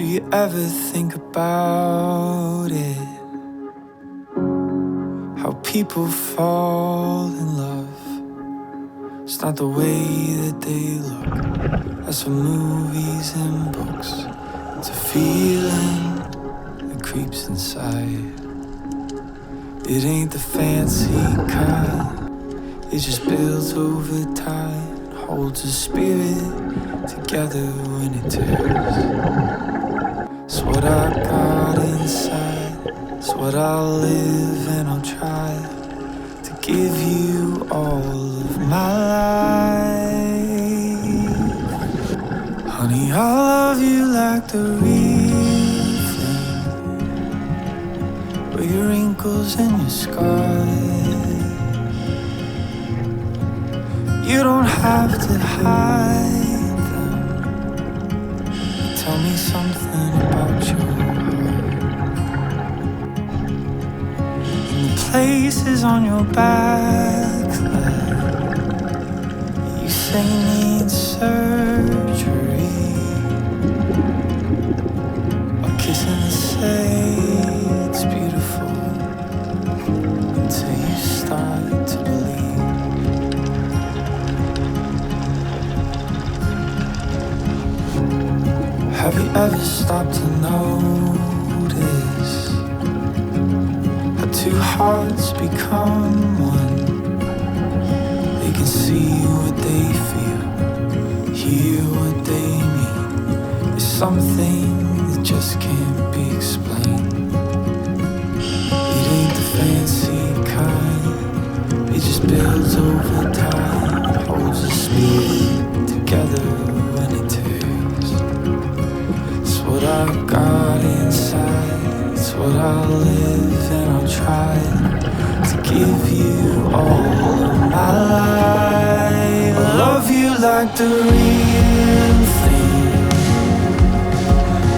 you ever think about it? How people fall in love. It's not the way that they look. That's from movies and books. It's a feeling that creeps inside. It ain't the fancy kind. It just builds over time. Holds a spirit together when it tears. It's what I got inside. It's what I'll live and I'll try to give you all of my life. Honey, I love you like the real thing. With your wrinkles and your scars. You don't have to hide them. Tell me something about your heart. And the places on your back that you say need surgery. I'll kiss and say it's beautiful until you start to believe. Have you ever stopped to notice how two hearts become one? They can see what they feel, hear what they mean. It's something that just can't be explained. It ain't the fancy kind. It just builds over time, holds the spirit together when it tears. What I got inside, it's what I'll live and I'll try to give you all of my life. I love you like the real thing,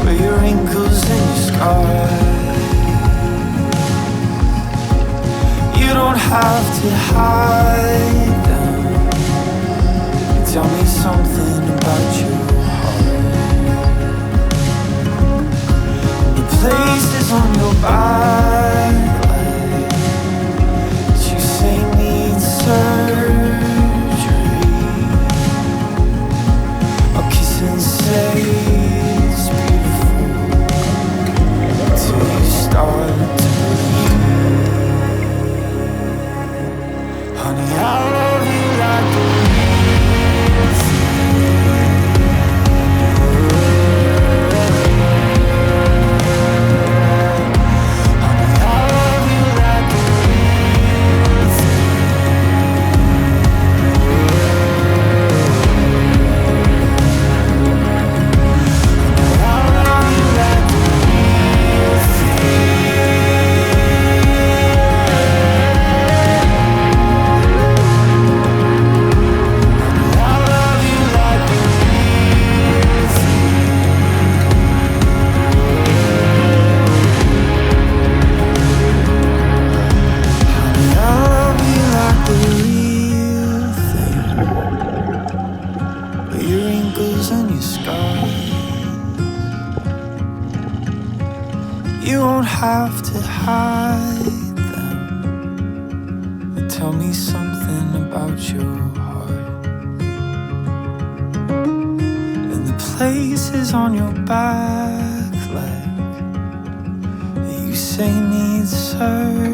with your wrinkles and your scars. You don't have to hide them. Tell me something about you. Places on your back leg that you say need surgery. I'll kiss and say it's beautiful until you start to believe. Honey, I love you like the real thing. You won't have to hide them. But tell me something about your heart. And the places on your back leg that you say need surgery.